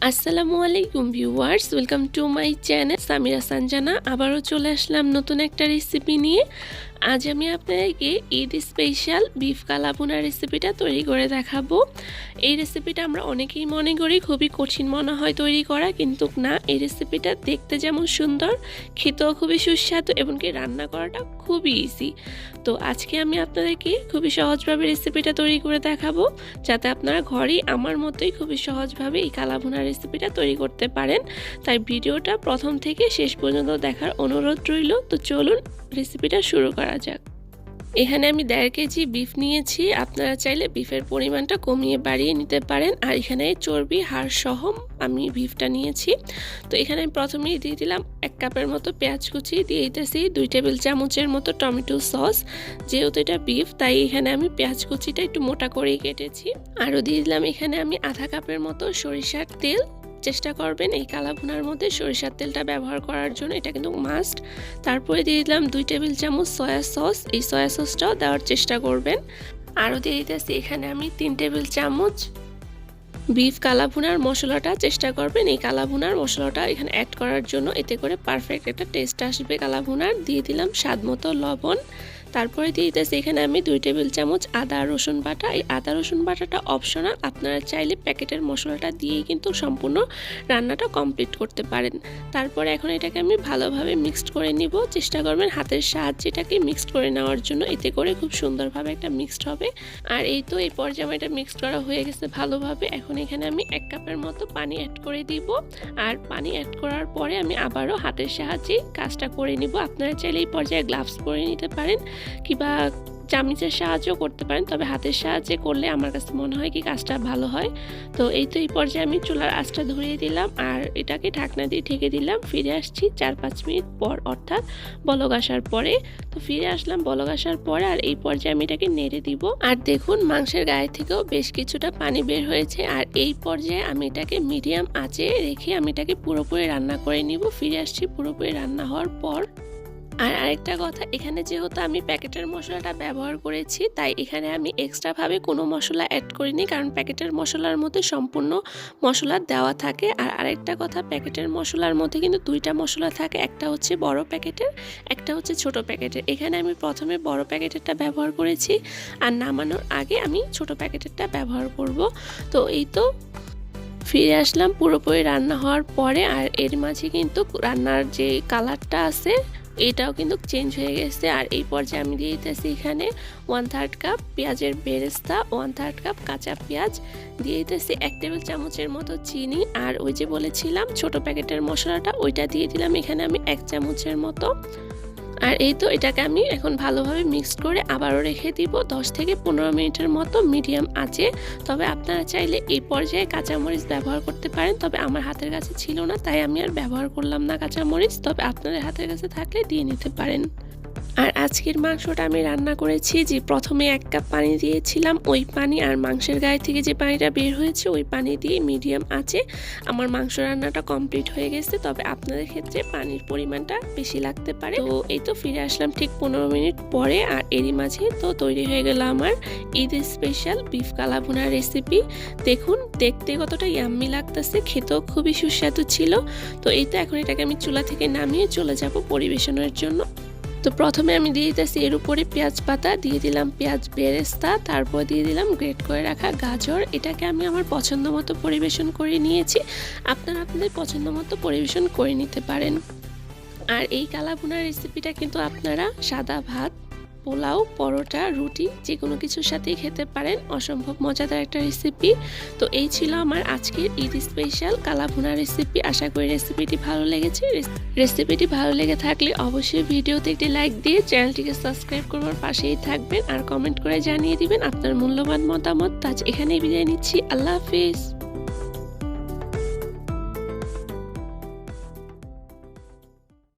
আসসালামু আলাইকুম viewers, welcome to my channel Samira Sanjana. আবারও চলে আসলাম নতুন একটা রেসিপি নিয়ে। আজ আমি আপনাদেরকে ঈদ স্পেশাল বিফ কালা ভুনা রেসিপিটা তৈরি করে দেখাবো। এই রেসিপিটা আমরা অনেকেই মনে করি খুবই কঠিন মনে হয় তৈরি করা, কিন্তু না, এই রেসিপিটা দেখতে যেমন সুন্দর, খেতেও খুবই সুস্বাদু এবং কি রান্না করাটা খুবই ইজি। তো আজকে আমি আপনাদেরকে খুবই সহজভাবে রেসিপিটা তৈরি করে দেখাবো, যাতে আপনারা ঘরেই আমার মতোই খুবই সহজভাবে এই কালা ভুনা রেসিপিটা তৈরি করতে পারেন। তাই ভিডিওটা প্রথম থেকে শেষ পর্যন্ত দেখার অনুরোধ রইল। তো চলুন রেসিপিটা শুরু করা যাক। এখানে আমি 1.5 কেজি বিফ নিয়েছি। আপনারা চাইলে বিফের পরিমাণটা কমিয়ে বাড়িয়ে নিতে পারেন। আর এখানে চর্বি হাড় সহ আমি বিফটা নিয়েছি। তো এখানে আমি প্রথমেই দিয়ে দিলাম 1 কাপের মতো পেঁয়াজ কুচি, দিয়ে দিতেছি 2 টেবিল চামচের মতো টমেটো সস। যেহেতু এটা বিফ, তাই এখানে আমি পেঁয়াজ কুচিটা একটু মোটা করেই কেটেছি। আরও দিয়ে দিলাম এখানে আমি আধা কাপের মতো সরিষার তেল। চেষ্টা করবেন এই কালা ভুনার মধ্যে সরিষার তেলটা ব্যবহার করার জন্য, এটা কিন্তু মাস্ট। তারপরে দিয়ে দিলাম 2 টেবিল চামচ সয়া সস। এই সয়া সসটাও দেওয়ার চেষ্টা করবেন। আরও দিয়ে দিতেছি এখানে আমি 3 টেবিল চামচ বিফ কালা ভুনার মশলাটা। চেষ্টা করবেন এই কালা ভুনার মশলাটা এখানে অ্যাড করার জন্য, এতে করে পারফেক্ট একটা টেস্ট আসবে কালা ভুনার। দিয়ে দিলাম স্বাদ মতো লবণ। তারপরে দিয়ে দিতেছি এখানে আমি 2 টেবিল চামচ আদা রসুন বাটা। এই আদা রসুন বাটাটা অপশনাল, আপনারা চাইলে প্যাকেটের মশলাটা দিয়েই কিন্তু সম্পূর্ণ রান্নাটা কমপ্লিট করতে পারেন। তারপরে এখন এটাকে আমি ভালোভাবে মিক্সড করে নিব। চেষ্টা করবেন হাতের সাহায্যে এটাকে মিক্সড করে নেওয়ার জন্য, এতে করে খুব সুন্দরভাবে একটা মিক্সড হবে। আর এই তো এই পর্যায়ে এটা মিক্সড করা হয়ে গেছে ভালোভাবে। এখন এখানে আমি 1 কাপের মতো পানি অ্যাড করে দিব। আর পানি অ্যাড করার পরে আমি আবারও হাতের সাহায্যে কাজটা করে নিব। আপনারা চাইলে এই পর্যায়ে গ্লাভস পরে নিতে পারেন কিংবা চামচের সাহায্য করতে পারেন, তবে হাতের সাহায্যে করলে আমার কাছে মনে হয় কি কাজটা ভালো হয়। তো এই তো এই পর্যায়ে আমি চুলার আঁচটা ধরিয়ে দিলাম আর এটাকে ঢাকনা দিয়ে ঢেকে দিলাম। ফিরে আসছি 4-5 মিনিট পর, অর্থাৎ বলক আসার পরে। তো ফিরে আসলাম বলক আসার পরে, আর এই পর্যায়ে আমি এটাকে নেড়ে দিব। আর দেখুন মাংসের গায়ে থেকেও বেশ কিছুটা পানি বের হয়েছে। আর এই পর্যায়ে আমি এটাকে মিডিয়াম আঁচে রেখে আমি এটাকে পুরোপুরি রান্না করে নিব। ফিরে আসছি পুরোপুরি রান্না হওয়ার পর। আর আরেকটা কথা, এখানে যেহেতু আমি প্যাকেটের মশলাটা ব্যবহার করেছি, তাই এখানে আমি এক্সট্রাভাবে কোনো মশলা অ্যাড করিনি, কারণ প্যাকেটের মশলার মধ্যে সম্পূর্ণ মশলা দেওয়া থাকে। আর আরেকটা কথা, প্যাকেটের মশলার মধ্যে কিন্তু 2টা মশলা থাকে, একটা হচ্ছে বড় প্যাকেটের, একটা হচ্ছে ছোট প্যাকেটের। এখানে আমি প্রথমে বড় প্যাকেটেরটা ব্যবহার করেছি, আর নামানোর আগে আমি ছোট প্যাকেটেরটা ব্যবহার করব। তো এই তো ফিরে আসলাম পুরোপুরি রান্না হওয়ার পরে। আর এর মাঝে কিন্তু রান্নার যে কালারটা আছে এটাও কিন্তু চেঞ্জ হয়ে গেছে। আর এই পর্যায়ে আমি দিয়ে দিতেছি এখানে 1/3 কাপ পেঁয়াজের বেরেস্তা, 1/3 কাপ কাঁচা পেঁয়াজ, দিয়ে দিতেছি 1 টেবিল চামচের মতো চিনি। আর ওই যে বলেছিলাম ছোট প্যাকেটের মশলাটা, ওইটা দিয়ে দিলাম এখানে আমি 1 চামচের মতো। আর এই তো এটাকে আমি এখন ভালোভাবে মিক্সড করে আবারও রেখে দিব 10 থেকে 15 মিনিটের মতো মিডিয়াম আঁচে। তবে আপনারা চাইলে এই পর্যায়ে কাঁচামরিচ ব্যবহার করতে পারেন, তবে আমার হাতের কাছে ছিল না, তাই আমি আর ব্যবহার করলাম না কাঁচামরিচ। তবে আপনাদের হাতের কাছে থাকলে দিয়ে নিতে পারেন। আর আজকের মাংসটা আমি রান্না করেছি যে প্রথমে 1 কাপ পানি দিয়েছিলাম, ওই পানি আর মাংসের গায়ে থেকে যে পানিটা বের হয়েছে ওই পানি দিয়ে মিডিয়াম আঁচে আমার মাংস রান্নাটা কমপ্লিট হয়ে গেছে। তবে আপনাদের ক্ষেত্রে পানির পরিমাণটা বেশি লাগতে পারে। তো এই তো ফিরে আসলাম ঠিক 15 মিনিট পরে। আর এরই মাঝে তো তৈরি হয়ে গেল আমার ঈদ স্পেশাল বিফ কালা ভুনা রেসিপি। দেখুন দেখতে কতটা ইয়াম্মি লাগতেছে, খেতেও খুবই সুস্বাদু ছিল। তো এই তো এখন এটাকে আমি চুলা থেকে নামিয়ে চলে যাব পরিবেশনের জন্য। তো প্রথমে আমি দিয়ে দিতেছি এর উপরে পেঁয়াজ পাতা, দিয়ে দিলাম পেঁয়াজ বেরেস্তা, তারপর দিয়ে দিলাম গ্রেট করে রাখা গাজর। এটাকে আমি আমার পছন্দ মতো পরিবেশন করে নিয়েছি, আপনারা আপনাদের পছন্দ মতো পরিবেশন করে নিতে পারেন। আর এই কালা ভুনার রেসিপিটা কিন্তু আপনারা সাদা ভাত, পোলাও, পরোটা, রুটি যে কোনো কিছুর সাথেই খেতে পারেন। অসম্ভব মজাদার একটা রেসিপি। তো এই ছিল আমার আজকের ঈদ স্পেশাল কালা ভুনা রেসিপি। আশা করি রেসিপিটি ভালো লেগেছে। রেসিপিটি ভালো লেগে থাকলে অবশ্যই ভিডিওতে একটি লাইক দিয়ে চ্যানেলটিকে সাবস্ক্রাইব করবার পাশেই থাকবেন, আর কমেন্ট করে জানিয়ে দিবেন আপনার মূল্যবান মতামত। আজ এখানেই বিদায় নিচ্ছি। আল্লাহ হাফিজ।